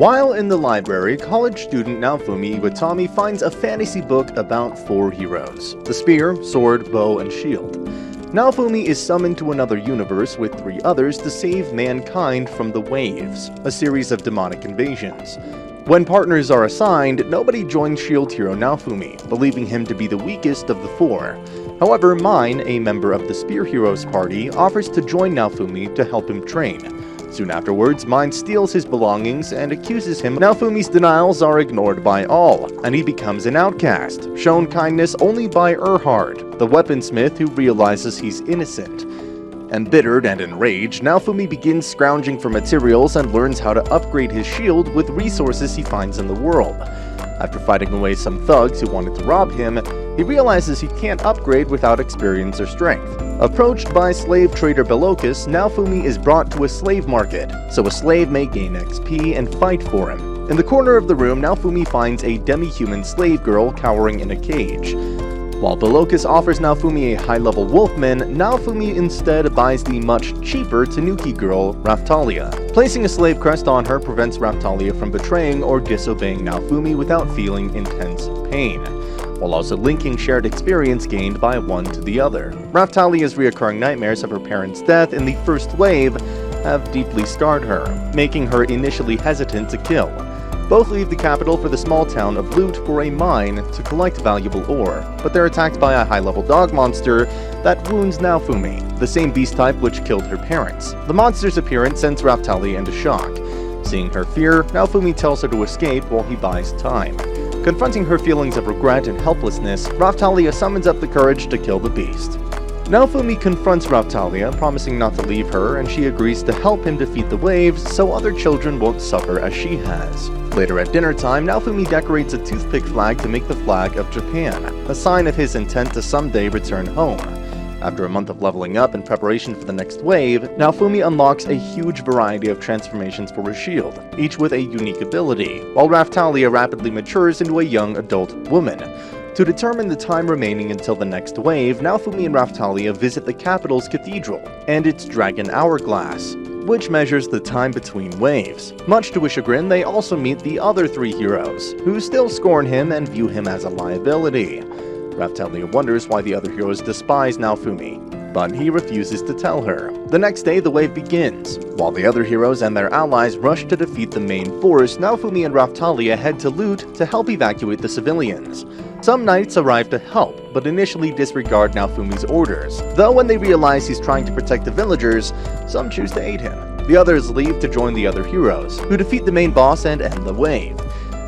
While in the library, college student Naofumi Iwatani finds a fantasy book about 4 heroes: the spear, sword, bow, and shield. Naofumi is summoned to another universe with 3 others to save mankind from the Waves, a series of demonic invasions. When partners are assigned, nobody joins shield hero Naofumi, believing him to be the weakest of the 4. However, Mine, a member of the spear hero's party, offers to join Naofumi to help him train. Soon afterwards, Mine steals his belongings and accuses him. Naofumi's denials are ignored by all, and he becomes an outcast, shown kindness only by Erhard, the weaponsmith who realizes he's innocent. Embittered and enraged, Naofumi begins scrounging for materials and learns how to upgrade his shield with resources he finds in the world. After fighting away some thugs who wanted to rob him, he realizes he can't upgrade without experience or strength. Approached by slave trader Belocus, Naofumi is brought to a slave market, so a slave may gain XP and fight for him. In the corner of the room, Naofumi finds a demi-human slave girl cowering in a cage. While Belocus offers Naofumi a high-level wolfman, Naofumi instead buys the much cheaper Tanuki girl, Raftalia. Placing a slave crest on her prevents Raftalia from betraying or disobeying Naofumi without feeling intense pain, while also linking shared experience gained by one to the other. Raftalia's reoccurring nightmares of her parents' death in the first wave have deeply scarred her, making her initially hesitant to kill. Both leave the capital for the small town of Loot for a mine to collect valuable ore, but they're attacked by a high-level dog monster that wounds Naofumi, the same beast type which killed her parents. The monster's appearance sends Raftalia into shock. Seeing her fear, Naofumi tells her to escape while he buys time. Confronting her feelings of regret and helplessness, Raftalia summons up the courage to kill the beast. Naofumi confronts Raftalia, promising not to leave her, and she agrees to help him defeat the Waves so other children won't suffer as she has. Later at dinner time, Naofumi decorates a toothpick flag to make the flag of Japan, a sign of his intent to someday return home. After a month of leveling up in preparation for the next wave, Naofumi unlocks a huge variety of transformations for his shield, each with a unique ability, while Raftalia rapidly matures into a young adult woman. To determine the time remaining until the next wave, Naofumi and Raftalia visit the capital's cathedral and its dragon hourglass, which measures the time between waves. Much to his chagrin, they also meet the other 3 heroes, who still scorn him and view him as a liability. Raftalia wonders why the other heroes despise Naofumi, but he refuses to tell her. The next day, the wave begins. While the other heroes and their allies rush to defeat the main force, Naofumi and Raftalia head to Loot to help evacuate the civilians. Some knights arrive to help, but initially disregard Naofumi's orders, though when they realize he's trying to protect the villagers, some choose to aid him. The others leave to join the other heroes, who defeat the main boss and end the wave.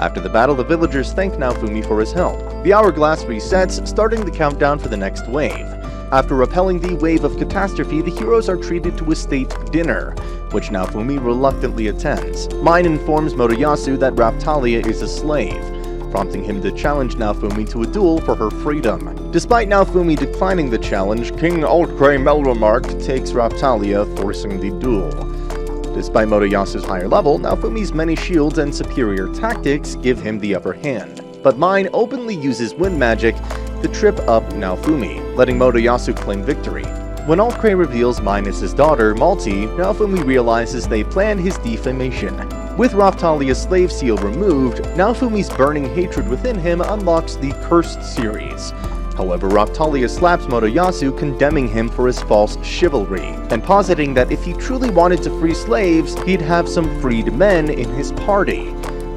After the battle, the villagers thank Naofumi for his help. The hourglass resets, starting the countdown for the next wave. After repelling the wave of catastrophe, the heroes are treated to a state dinner, which Naofumi reluctantly attends. Mine informs Motoyasu that Raftalia is a slave, prompting him to challenge Naofumi to a duel for her freedom. Despite Naofumi declining the challenge, King Altcray Melremarked takes Raftalia, forcing the duel. Despite Motoyasu's higher level, Naofumi's many shields and superior tactics give him the upper hand, but Mine openly uses wind magic to trip up Naofumi, letting Motoyasu claim victory. When Altcray reveals Mine is his daughter, Malti, Naofumi realizes they planned his defamation. With Raftalia's slave seal removed, Naofumi's burning hatred within him unlocks the Cursed series. However, Raftalia slaps Motoyasu, condemning him for his false chivalry, and positing that if he truly wanted to free slaves, he'd have some freed men in his party.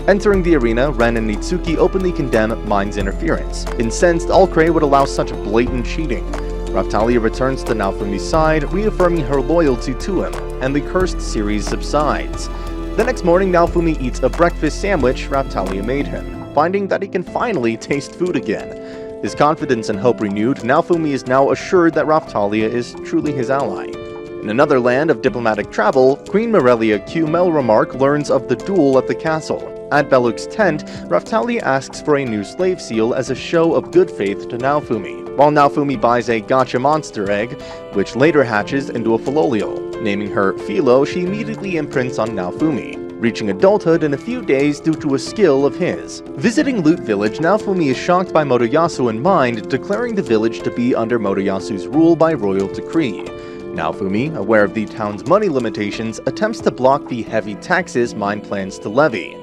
Entering the arena, Ren and Nitsuki openly condemn Mine's interference. Incensed, Altcray would allow such blatant cheating. Raftalia returns to Naofumi's side, reaffirming her loyalty to him, and the Cursed series subsides. The next morning, Naofumi eats a breakfast sandwich Raftalia made him, finding that he can finally taste food again. His confidence and hope renewed, Naofumi is now assured that Raftalia is truly his ally. In another land of diplomatic travel, Queen Morelia Q. Melremark learns of the duel at the castle. At Beluk's tent, Raftalia asks for a new slave seal as a show of good faith to Naofumi, while Naofumi buys a gotcha monster egg, which later hatches into a Philolial. Naming her Philo, she immediately imprints on Naofumi, reaching adulthood in a few days due to a skill of his. Visiting Loot Village, Naofumi is shocked by Motoyasu in mind, declaring the village to be under Motoyasu's rule by royal decree. Naofumi, aware of the town's money limitations, attempts to block the heavy taxes Mine plans to levy.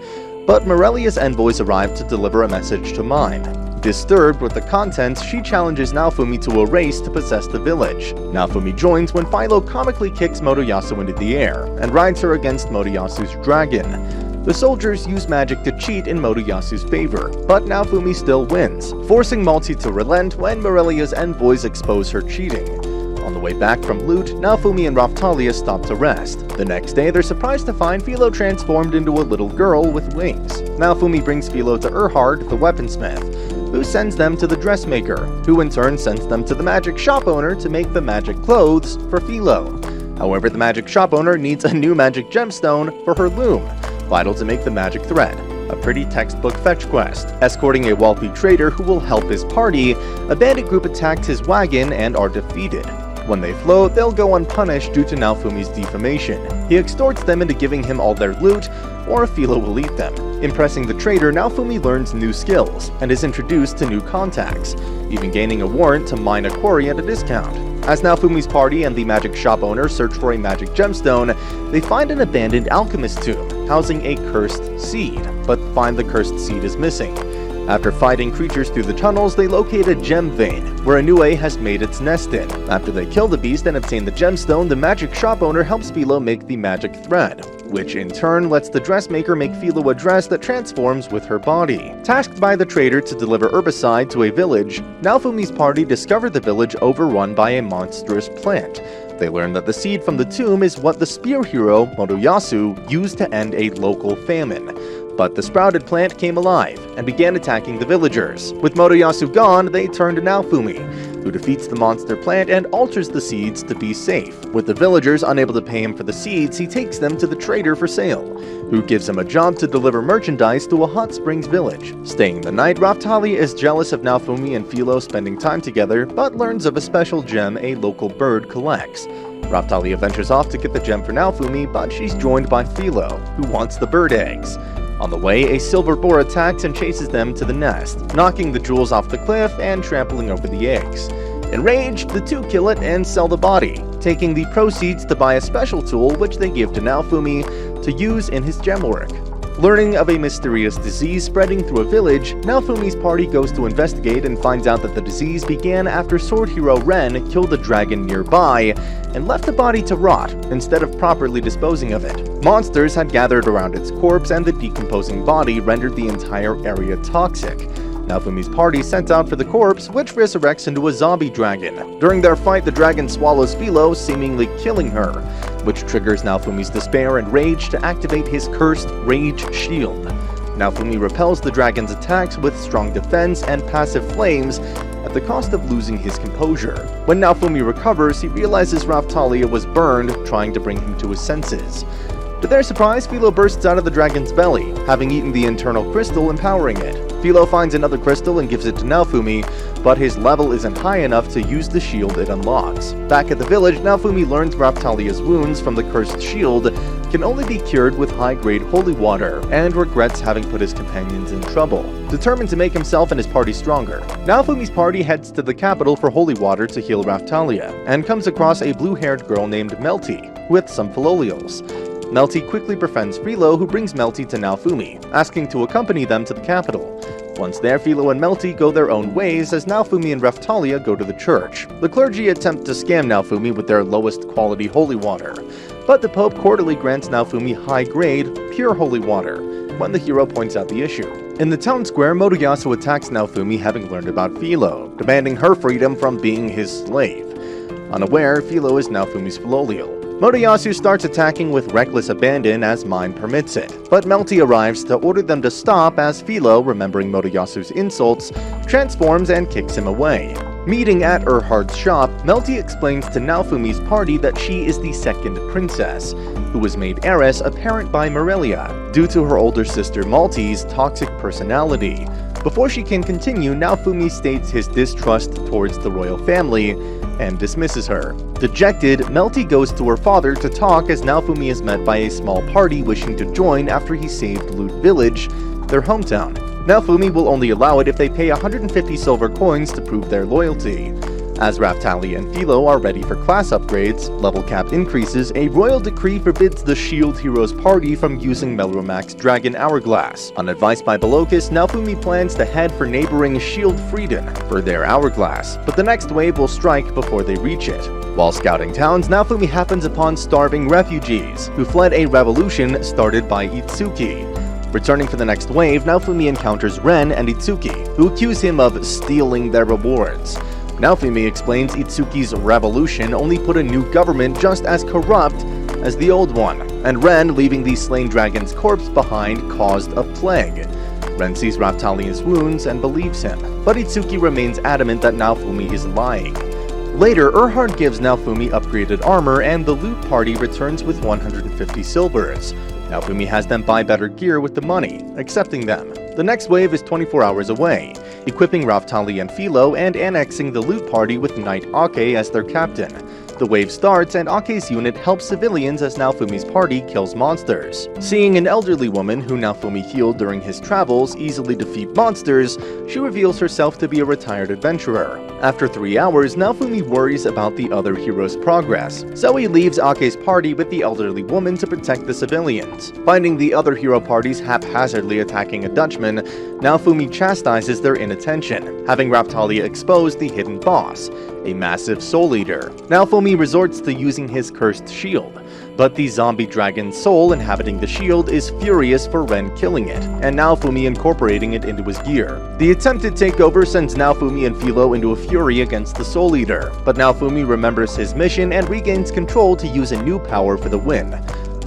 But Morelia's envoys arrive to deliver a message to Mine. Disturbed with the contents, she challenges Naofumi to a race to possess the village. Naofumi joins when Philo comically kicks Motoyasu into the air, and rides her against Motoyasu's dragon. The soldiers use magic to cheat in Motoyasu's favor, but Naofumi still wins, forcing Malti to relent when Morelia's envoys expose her cheating. On the way back from loot, Naofumi and Raphtalia stop to rest. The next day, they're surprised to find Philo transformed into a little girl with wings. Naofumi brings Philo to Erhard, the weaponsmith, who sends them to the dressmaker, who in turn sends them to the magic shop owner to make the magic clothes for Philo. However, the magic shop owner needs a new magic gemstone for her loom, vital to make the magic thread. A pretty textbook fetch quest. Escorting a wealthy trader who will help his party, a bandit group attacks his wagon and are defeated. When they float, they'll go unpunished due to Naofumi's defamation. He extorts them into giving him all their loot, or Philo will eat them. Impressing the trader, Naofumi learns new skills, and is introduced to new contacts, even gaining a warrant to mine a quarry at a discount. As Naofumi's party and the magic shop owner search for a magic gemstone, they find an abandoned alchemist tomb, housing a cursed seed, but find the cursed seed is missing. After fighting creatures through the tunnels, they locate a gem vein, where Inoue has made its nest in. After they kill the beast and obtain the gemstone, the magic shop owner helps Philo make the magic thread, which in turn lets the dressmaker make Philo a dress that transforms with her body. Tasked by the trader to deliver herbicide to a village, Naofumi's party discover the village overrun by a monstrous plant. They learn that the seed from the tomb is what the spear hero, Motoyasu, used to end a local famine. But the sprouted plant came alive and began attacking the villagers. With Motoyasu gone, they turn to Naofumi, who defeats the monster plant and alters the seeds to be safe. With the villagers unable to pay him for the seeds, he takes them to the trader for sale, who gives him a job to deliver merchandise to a hot springs village. Staying the night, Raphtalia is jealous of Naofumi and Philo spending time together, but learns of a special gem a local bird collects. Raphtalia ventures off to get the gem for Naofumi, but she's joined by Philo, who wants the bird eggs. On the way, a silver boar attacks and chases them to the nest, knocking the jewels off the cliff and trampling over the eggs. Enraged, the two kill it and sell the body, taking the proceeds to buy a special tool which they give to Naofumi to use in his gem work. Learning of a mysterious disease spreading through a village, Naofumi's party goes to investigate and finds out that the disease began after sword hero Ren killed a dragon nearby and left the body to rot instead of properly disposing of it. Monsters had gathered around its corpse and the decomposing body rendered the entire area toxic. Naofumi's party sent out for the corpse, which resurrects into a zombie dragon. During their fight, the dragon swallows Philo, seemingly killing her, which triggers Naofumi's despair and rage to activate his cursed Rage Shield. Naofumi repels the dragon's attacks with strong defense and passive flames, at the cost of losing his composure. When Naofumi recovers, he realizes Raphtalia was burned, trying to bring him to his senses. To their surprise, Philo bursts out of the dragon's belly, having eaten the internal crystal, empowering it. Philo finds another crystal and gives it to Naofumi, but his level isn't high enough to use the shield it unlocks. Back at the village, Naofumi learns Raphtalia's wounds from the cursed shield can only be cured with high-grade holy water, and regrets having put his companions in trouble. Determined to make himself and his party stronger, Naofumi's party heads to the capital for holy water to heal Raphtalia, and comes across a blue-haired girl named Melty, with some filials. Melty quickly befriends Philo, who brings Melty to Naofumi, asking to accompany them to the capital. Once there, Philo and Melty go their own ways as Naofumi and Raphtalia go to the church. The clergy attempt to scam Naofumi with their lowest quality holy water, but the Pope quarterly grants Naofumi high-grade, pure holy water, when the hero points out the issue. In the town square, Motoyasu attacks Naofumi, having learned about Philo, demanding her freedom from being his slave. Unaware, Philo is Naofumi's filial. Motoyasu starts attacking with reckless abandon as Mine permits it, but Melty arrives to order them to stop as Philo, remembering Motoyasu's insults, transforms and kicks him away. Meeting at Erhard's shop, Melty explains to Naofumi's party that she is the second princess, who was made heiress apparent by Morelia, due to her older sister Malty's toxic personality. Before she can continue, Naofumi states his distrust towards the royal family and dismisses her. Dejected, Melty goes to her father to talk as Naofumi is met by a small party wishing to join after he saved Loot Village, their hometown. Naofumi will only allow it if they pay 150 silver coins to prove their loyalty. As Raftalia and Philo are ready for class upgrades, level cap increases, a royal decree forbids the Shield Heroes party from using Melromac's Dragon Hourglass. On advice by Belocus, Naofumi plans to head for neighboring Shield Frieden for their hourglass, but the next wave will strike before they reach it. While scouting towns, Naofumi happens upon starving refugees, who fled a revolution started by Itsuki. Returning for the next wave, Naofumi encounters Ren and Itsuki, who accuse him of stealing their rewards. Naofumi explains Itsuki's revolution only put a new government just as corrupt as the old one, and Ren, leaving the slain dragon's corpse behind, caused a plague. Ren sees Raftalia's wounds and believes him, but Itsuki remains adamant that Naofumi is lying. Later, Erhard gives Naofumi upgraded armor and the loot party returns with 150 silvers. Naofumi has them buy better gear with the money, accepting them. The next wave is 24 hours away, equipping Raftalia and Philo and annexing the loot party with Knight Ake as their captain. The wave starts and Ake's unit helps civilians as Naofumi's party kills monsters. Seeing an elderly woman who Naofumi healed during his travels easily defeat monsters, she reveals herself to be a retired adventurer. After 3 hours, Naofumi worries about the other heroes' progress, so he leaves Ake's party with the elderly woman to protect the civilians. Finding the other hero parties haphazardly attacking a Dutchman, Naofumi chastises their inattention, having Raftalia expose the hidden boss, a massive soul eater. Naofumi resorts to using his cursed shield, but the zombie dragon soul inhabiting the shield is furious for Ren killing it, and Naofumi incorporating it into his gear. The attempted takeover sends Naofumi and Philo into a fury against the soul eater, but Naofumi remembers his mission and regains control to use a new power for the win: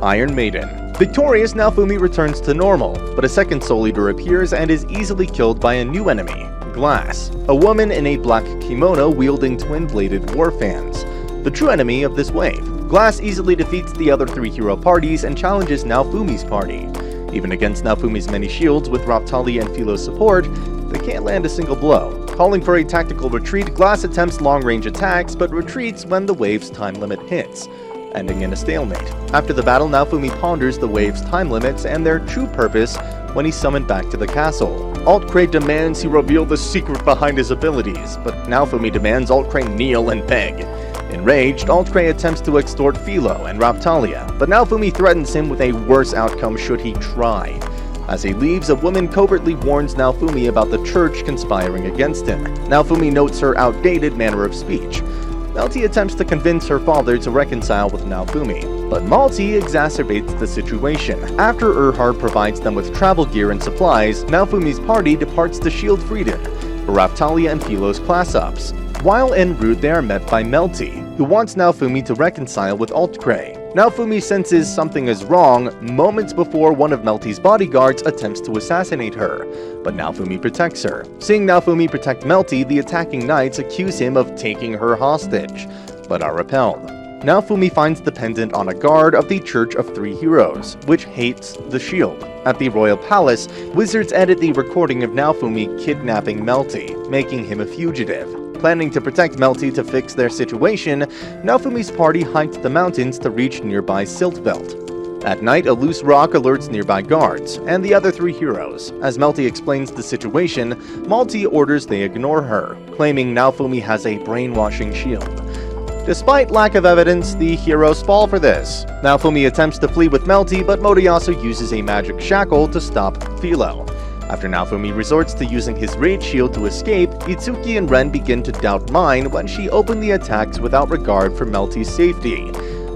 Iron Maiden. Victorious, Naofumi returns to normal, but a second soul eater appears and is easily killed by a new enemy: Glass, a woman in a black kimono wielding twin-bladed war fans, the true enemy of this wave. Glass easily defeats the other 3 hero parties and challenges Naofumi's party. Even against Naofumi's many shields with Raftalia and Philo's support, they can't land a single blow. Calling for a tactical retreat, Glass attempts long-range attacks but retreats when the wave's time limit hits, ending in a stalemate. After the battle, Naofumi ponders the wave's time limits and their true purpose when he's summoned back to the castle. Altcray demands he reveal the secret behind his abilities, but Naofumi demands Altcray kneel and beg. Enraged, Altcray attempts to extort Philo and Raftalia, but Naofumi threatens him with a worse outcome should he try. As he leaves, a woman covertly warns Naofumi about the church conspiring against him. Naofumi notes her outdated manner of speech. Melty attempts to convince her father to reconcile with Naofumi, but Malty exacerbates the situation. After Erhard provides them with travel gear and supplies, Naofumi's party departs to Shield Frieden for Raftalia and Philo's class-ups. While en route, they are met by Melty, who wants Naofumi to reconcile with Altcray. Naofumi senses something is wrong moments before one of Melty's bodyguards attempts to assassinate her, but Naofumi protects her. Seeing Naofumi protect Melty, the attacking knights accuse him of taking her hostage, but are repelled. Naofumi finds the pendant on a guard of the Church of 3 Heroes, which hates the shield. At the royal palace, wizards edit the recording of Naofumi kidnapping Melty, making him a fugitive. Planning to protect Melty to fix their situation, Naofumi's party hiked the mountains to reach nearby Siltveld. At night, a loose rock alerts nearby guards, and the other 3 heroes. As Melty explains the situation, Malty orders they ignore her, claiming Naofumi has a brainwashing shield. Despite lack of evidence, the heroes fall for this. Naofumi attempts to flee with Melty, but Motoyasu uses a magic shackle to stop Philo. After Naofumi resorts to using his Rage Shield to escape, Itsuki and Ren begin to doubt Mine when she openly attacks without regard for Melty's safety.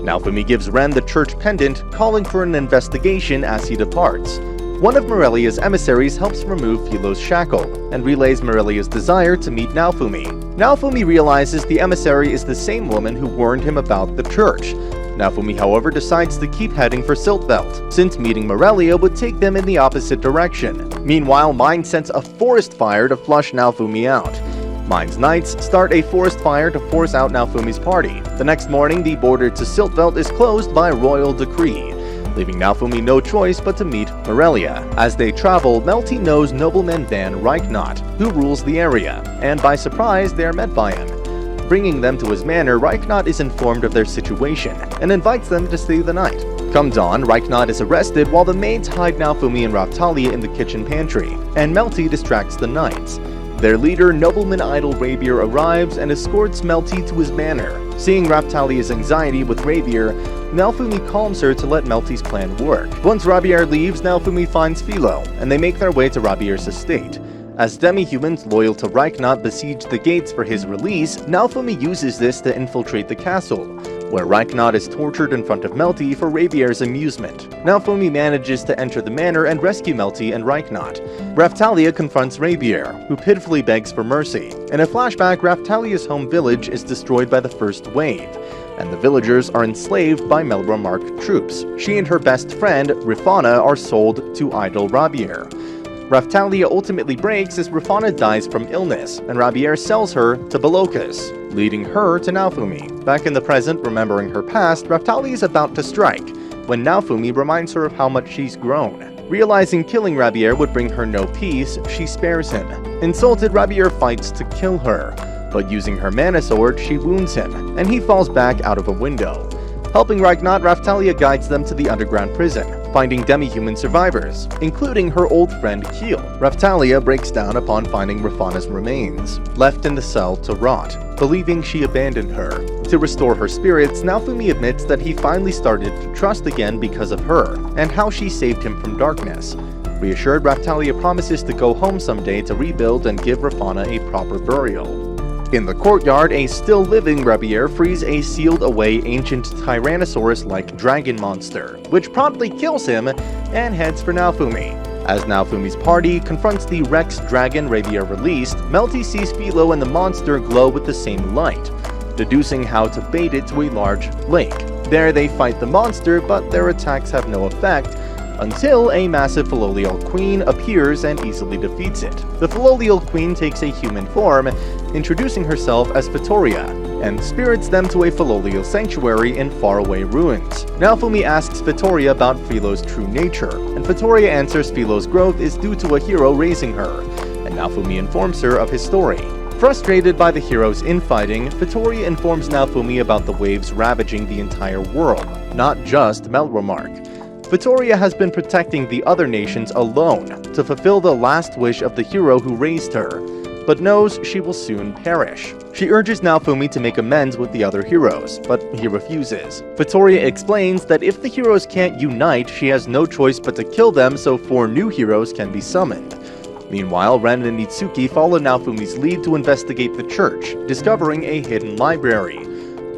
Naofumi gives Ren the church pendant, calling for an investigation as he departs. One of Morelia's emissaries helps remove Philo's shackle, and relays Morelia's desire to meet Naofumi. Naofumi realizes the emissary is the same woman who warned him about the church. Naofumi, however, decides to keep heading for Siltveld, since meeting Morelia would take them in the opposite direction. Meanwhile, Mine sends a forest fire to flush Naofumi out. Mine's knights start a forest fire to force out Naofumi's party. The next morning, the border to Siltveld is closed by royal decree, leaving Naofumi no choice but to meet Morelia. As they travel, Melty knows nobleman Van Reichnot, who rules the area, and by surprise, they are met by him. Bringing them to his manor, Reichnot is informed of their situation, and invites them to stay the night. Come dawn, Reichnot is arrested while the maids hide Naofumi and Raftalia in the kitchen pantry, and Melty distracts the knights. Their leader, nobleman idol Rabier, arrives and escorts Melty to his manor. Seeing Raphtalia's anxiety with Rabier, Naofumi calms her to let Melty's plan work. Once Rabier leaves, Naofumi finds Philo, and they make their way to Rabier's estate. As demi-humans loyal to Reichnot besiege the gates for his release, Naofumi uses this to infiltrate the castle, where Reichnot is tortured in front of Melty for Rabier's amusement. Naofumi manages to enter the manor and rescue Melty and Reichnot. Raphtalia confronts Rabier, who pitifully begs for mercy. In a flashback, Raphtalia's home village is destroyed by the first wave, and the villagers are enslaved by Melromark troops. She and her best friend, Rifana, are sold to idol Rabier. Raphtalia ultimately breaks as Rifana dies from illness, and Rabier sells her to Belokas, leading her to Naofumi. Back in the present, remembering her past, Raphtalia is about to strike, when Naofumi reminds her of how much she's grown. Realizing killing Rabier would bring her no peace, she spares him. Insulted, Rabier fights to kill her, but using her mana sword, she wounds him, and he falls back out of a window. Helping Reichnot, Raphtalia guides them to the underground prison, finding demi-human survivors, including her old friend Keel. Raphtalia breaks down upon finding Rifana's remains, left in the cell to rot, believing she abandoned her. To restore her spirits, Naofumi admits that he finally started to trust again because of her, and how she saved him from darkness. Reassured, Raphtalia promises to go home someday to rebuild and give Rifana a proper burial. In the courtyard, a still-living Rabier frees a sealed-away ancient Tyrannosaurus-like dragon monster, which promptly kills him and heads for Naofumi. As Naofumi's party confronts the Rex dragon Rabier released, Melty sees Philo and the monster glow with the same light, deducing how to bait it to a large lake. There they fight the monster, but their attacks have no effect, until a massive Philolial queen appears and easily defeats it. The Philolial queen takes a human form, introducing herself as Fitoria, and spirits them to a Philolial sanctuary in faraway ruins. Naofumi asks Fitoria about Philo's true nature, and Fitoria answers Philo's growth is due to a hero raising her, and Naofumi informs her of his story. Frustrated by the hero's infighting, Fitoria informs Naofumi about the waves ravaging the entire world, not just Melromark. Fitoria has been protecting the other nations alone to fulfill the last wish of the hero who raised her, but knows she will soon perish. She urges Naofumi to make amends with the other heroes, but he refuses. Fitoria explains that if the heroes can't unite, she has no choice but to kill them so 4 new heroes can be summoned. Meanwhile, Ren and Itsuki follow Naofumi's lead to investigate the church, discovering a hidden library.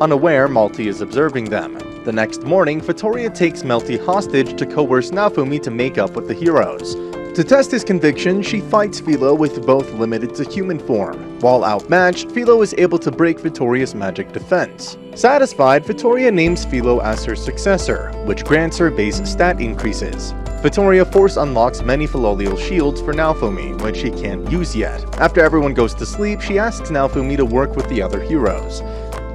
Unaware, Melty is observing them. The next morning, Fitoria takes Melty hostage to coerce Naofumi to make up with the heroes. To test his conviction, she fights Philo with both limited to human form. While outmatched, Philo is able to break Fitoria's magic defense. Satisfied, Fitoria names Philo as her successor, which grants her base stat increases. Fitoria force unlocks many Philolial shields for Naofumi, which she can't use yet. After everyone goes to sleep, she asks Naofumi to work with the other heroes,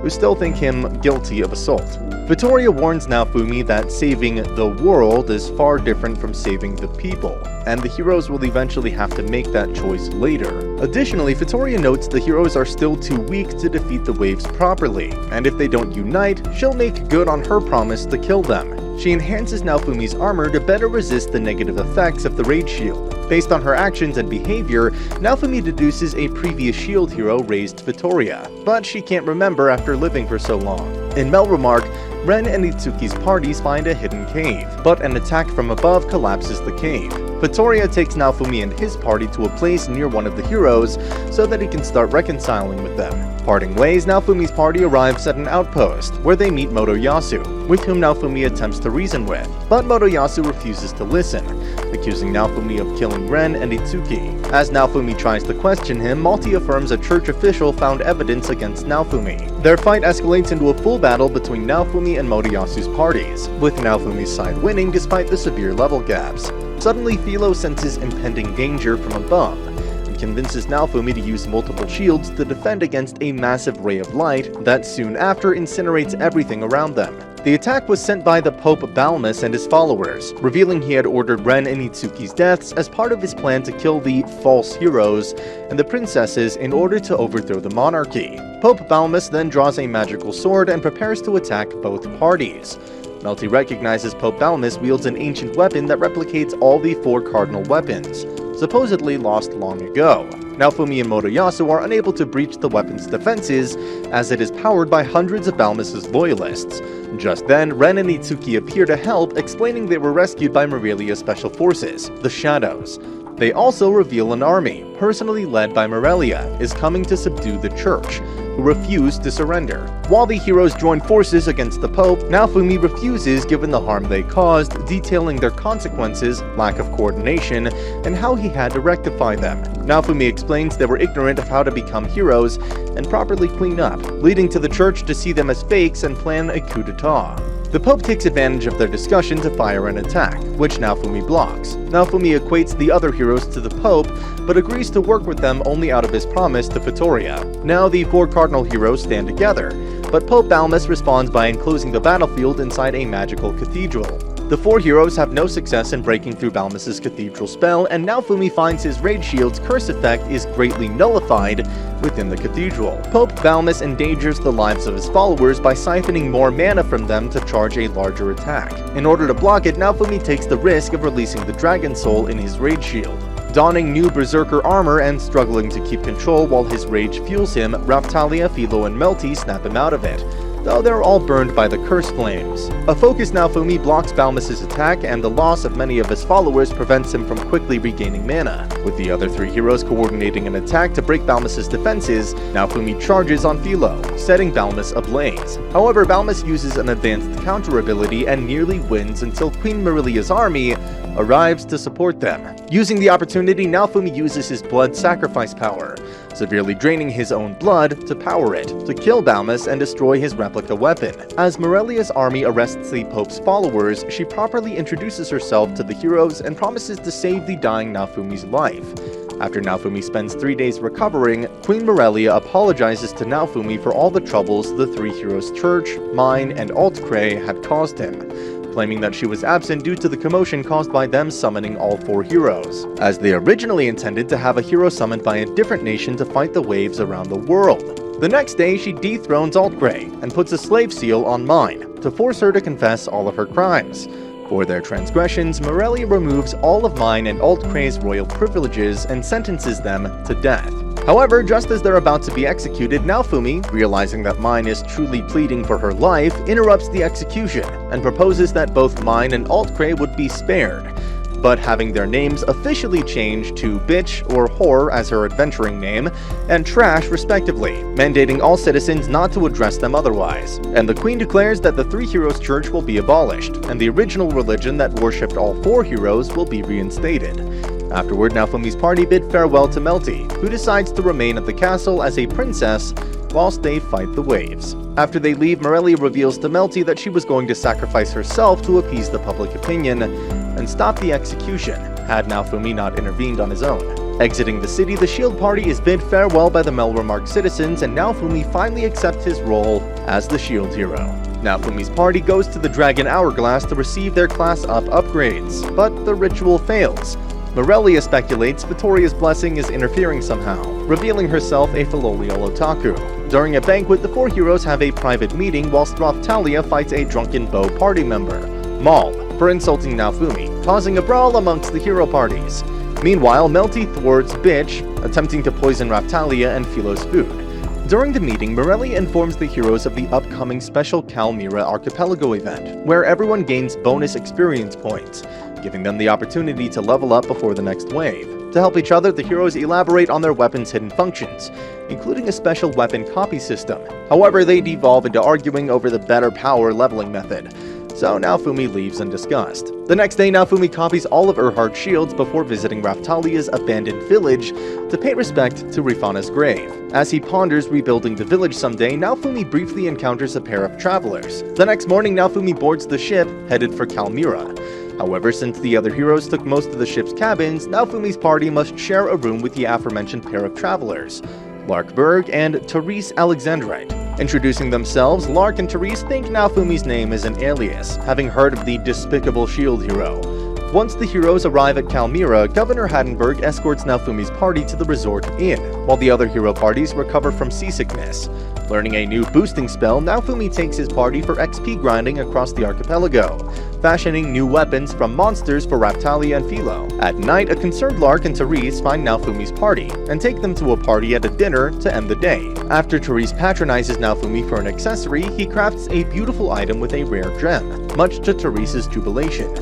who still think him guilty of assault. Fitoria warns Naofumi that saving the world is far different from saving the people, and the heroes will eventually have to make that choice later. Additionally, Fitoria notes the heroes are still too weak to defeat the waves properly, and if they don't unite, she'll make good on her promise to kill them. She enhances Naofumi's armor to better resist the negative effects of the Rage Shield. Based on her actions and behavior, Naofumi deduces a previous shield hero raised Fitoria, but she can't remember after living for so long. In Melromark, Ren and Itsuki's parties find a hidden cave, but an attack from above collapses the cave. Fitoria takes Naofumi and his party to a place near one of the heroes so that he can start reconciling with them. Parting ways, Naofumi's party arrives at an outpost, where they meet Motoyasu, with whom Naofumi attempts to reason with, but Motoyasu refuses to listen, accusing Naofumi of killing Ren and Itsuki. As Naofumi tries to question him, Malty affirms a church official found evidence against Naofumi. Their fight escalates into a full battle between Naofumi and Motoyasu's parties, with Naofumi's side winning despite the severe level gaps. Suddenly, Philo senses impending danger from above, and convinces Naofumi to use multiple shields to defend against a massive ray of light that soon after incinerates everything around them. The attack was sent by the Pope Balmus and his followers, revealing he had ordered Ren and Itsuki's deaths as part of his plan to kill the false heroes and the princesses in order to overthrow the monarchy. Pope Balmus then draws a magical sword and prepares to attack both parties. Melty recognizes Pope Balmus wields an ancient weapon that replicates all the 4 cardinal weapons, supposedly lost long ago. Naofumi and Moroyasu are unable to breach the weapon's defenses, as it is powered by hundreds of Balmus's loyalists. Just then, Ren and Itsuki appear to help, explaining they were rescued by Morelia's special forces, the Shadows. They also reveal an army, personally led by Morelia, is coming to subdue the church, who refuse to surrender. While the heroes join forces against the Pope, Naofumi refuses given the harm they caused, detailing their consequences, lack of coordination, and how he had to rectify them. Naofumi explains they were ignorant of how to become heroes and properly clean up, leading to the church to see them as fakes and plan a coup d'etat. The Pope takes advantage of their discussion to fire an attack, which Naofumi blocks. Naofumi equates the other heroes to the Pope, but agrees to work with them only out of his promise to Vittoria. Now the four cardinal heroes stand together, but Pope Balmus responds by enclosing the battlefield inside a magical cathedral. The four heroes have no success in breaking through Balmus's cathedral spell, and Naofumi finds his Rage Shield's curse effect is greatly nullified within the cathedral. Pope Balmus endangers the lives of his followers by siphoning more mana from them to charge a larger attack. In order to block it, Naofumi takes the risk of releasing the Dragon Soul in his Rage Shield. Donning new Berserker armor and struggling to keep control while his rage fuels him, Raphtalia, Philo, and Melty snap him out of it, though they're all burned by the curse flames. A focused Naofumi blocks Balmus's attack, and the loss of many of his followers prevents him from quickly regaining mana. With the other three heroes coordinating an attack to break Balmus's defenses, Naofumi charges on Philo, setting Balmus ablaze. However, Balmus uses an advanced counter ability and nearly wins until Queen Morelia's army arrives to support them. Using the opportunity, Naofumi uses his blood sacrifice power, severely draining his own blood to power it, to kill Balmus and destroy his replica weapon. As Morelia's army arrests the Pope's followers, she properly introduces herself to the heroes and promises to save the dying Naofumi's life. After Naofumi spends 3 days recovering, Queen Morelia apologizes to Naofumi for all the troubles the three heroes' church, mine, and Altcray had caused him, claiming that she was absent due to the commotion caused by them summoning all four heroes, as they originally intended to have a hero summoned by a different nation to fight the waves around the world. The next day, she dethrones Altcray and puts a slave seal on Mine, to force her to confess all of her crimes. For their transgressions, Morelia removes all of Mine and Altcray's royal privileges and sentences them to death. However, just as they're about to be executed, Naofumi, realizing that Mine is truly pleading for her life, interrupts the execution and proposes that both Mine and Altcray would be spared, but having their names officially changed to Bitch or Whore as her adventuring name, and Trash respectively, mandating all citizens not to address them otherwise. And the Queen declares that the Three Heroes Church will be abolished, and the original religion that worshipped all four heroes will be reinstated. Afterward, Naofumi's party bid farewell to Melty, who decides to remain at the castle as a princess whilst they fight the waves. After they leave, Morelia reveals to Melty that she was going to sacrifice herself to appease the public opinion and stop the execution, had Naofumi not intervened on his own. Exiting the city, the Shield Party is bid farewell by the Melremark citizens, and Naofumi finally accepts his role as the Shield Hero. Naofumi's party goes to the Dragon Hourglass to receive their Class Up upgrades, but the ritual fails. Morelia speculates Vittoria's blessing is interfering somehow, revealing herself a filial otaku. During a banquet, the four heroes have a private meeting whilst Raphtalia fights a drunken Bow party member, Maul, for insulting Naofumi, causing a brawl amongst the hero parties. Meanwhile, Melty thwarts Bitch, attempting to poison Raphtalia and Philo's food. During the meeting, Morelia informs the heroes of the upcoming special Calmira Archipelago event, where everyone gains bonus experience points, giving them the opportunity to level up before the next wave. To help each other, the heroes elaborate on their weapons' hidden functions, including a special weapon copy system. However, they devolve into arguing over the better power leveling method, so Naofumi leaves undiscussed. The next day, Naofumi copies all of Erhard's shields before visiting Raphtalia's abandoned village to pay respect to Rifana's grave. As he ponders rebuilding the village someday, Naofumi briefly encounters a pair of travelers. The next morning, Naofumi boards the ship, headed for Calmira. However, since the other heroes took most of the ship's cabins, Naofumi's party must share a room with the aforementioned pair of travelers, Lark Berg and Therese Alexandrite. Introducing themselves, Lark and Therese think Naofumi's name is an alias, having heard of the despicable shield hero. Once the heroes arrive at Kalmyra, Governor Hadenberg escorts Naofumi's party to the resort inn, while the other hero parties recover from seasickness. Learning a new boosting spell, Naofumi takes his party for XP grinding across the archipelago, fashioning new weapons from monsters for Raptalia and Philo. At night, a concerned Lark and Therese find Naofumi's party, and take them to a party at a dinner to end the day. After Therese patronizes Naofumi for an accessory, he crafts a beautiful item with a rare gem, much to Therese's jubilation.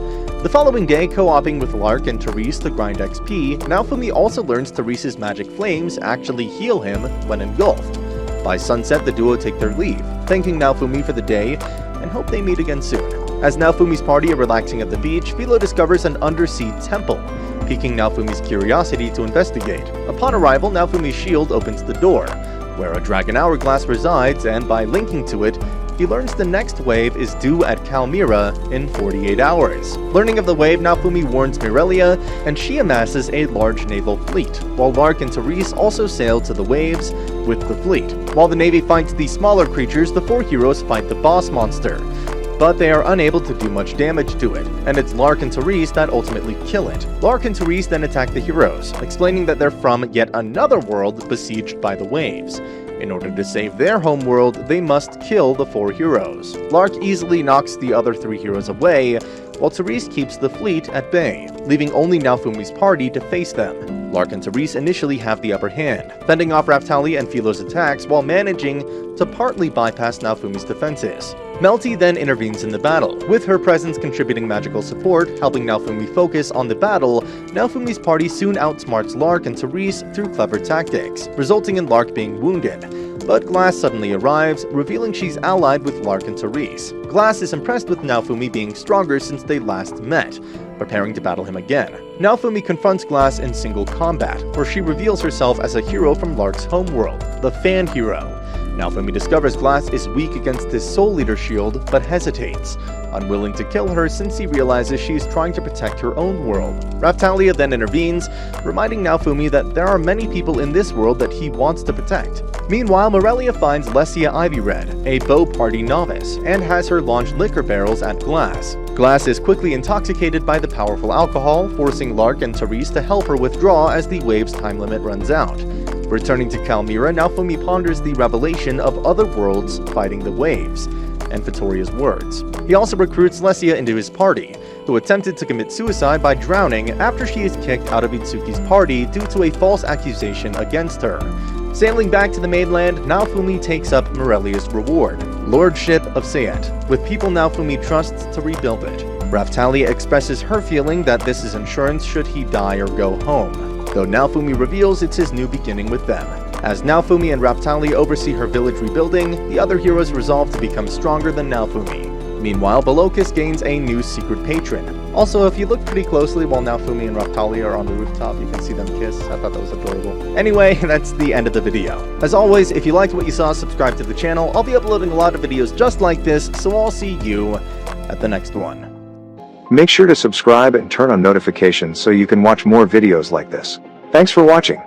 The following day, co-oping with Lark and Therese to grind XP, Naofumi also learns Therese's magic flames actually heal him when engulfed. By sunset, the duo take their leave, thanking Naofumi for the day and hope they meet again soon. As Naofumi's party are relaxing at the beach, Philo discovers an undersea temple, piquing Naofumi's curiosity to investigate. Upon arrival, Naofumi's shield opens the door, where a dragon hourglass resides, and by linking to it, he learns the next wave is due at Kalmyra in 48 hours. Learning of the wave, Naofumi warns Mirelia, and she amasses a large naval fleet, while Lark and Therese also sail to the waves with the fleet. While the Navy fights the smaller creatures, the four heroes fight the boss monster, but they are unable to do much damage to it, and it's Lark and Therese that ultimately kill it. Lark and Therese then attack the heroes, explaining that they're from yet another world besieged by the waves. In order to save their homeworld, they must kill the four heroes. Lark easily knocks the other three heroes away, while Therese keeps the fleet at bay, leaving only Naofumi's party to face them. Lark and Therese initially have the upper hand, fending off Raptalia and Philo's attacks while managing to partly bypass Naofumi's defenses. Melty then intervenes in the battle, with her presence contributing magical support, helping Naofumi focus on the battle. Naofumi's party soon outsmarts Lark and Therese through clever tactics, resulting in Lark being wounded. But Glass suddenly arrives, revealing she's allied with Lark and Therese. Glass is impressed with Naofumi being stronger since they last met, preparing to battle him again. Naofumi confronts Glass in single combat, where she reveals herself as a hero from Lark's homeworld, the Fan Hero. Naofumi discovers Glass is weak against his Soul Leader shield, but hesitates, unwilling to kill her since he realizes she is trying to protect her own world. Raptalia then intervenes, reminding Naofumi that there are many people in this world that he wants to protect. Meanwhile, Mirelia finds Lesia Ivyred, a bow party novice, and has her launch liquor barrels at Glass. Glass is quickly intoxicated by the powerful alcohol, forcing Lark and Therese to help her withdraw as the wave's time limit runs out. Returning to Kalmyra, Naofumi ponders the revelation of other worlds fighting the waves, and Vittoria's words. He also recruits Lesia into his party, who attempted to commit suicide by drowning after she is kicked out of Itsuki's party due to a false accusation against her. Sailing back to the mainland, Naofumi takes up Mirelia's reward, Lordship of Sayet, with people Naofumi trusts to rebuild it. Raptalia expresses her feeling that this is insurance should he die or go home, though Naofumi reveals it's his new beginning with them. As Naofumi and Raptalia oversee her village rebuilding, the other heroes resolve to become stronger than Naofumi. Meanwhile, Belokis gains a new secret patron. Also, if you look pretty closely while Naofumi and Raptalia are on the rooftop, you can see them kiss. I thought that was adorable. Anyway, that's the end of the video. As always, if you liked what you saw, subscribe to the channel. I'll be uploading a lot of videos just like this, so I'll see you at the next one. Make sure to subscribe and turn on notifications so you can watch more videos like this. Thanks for watching.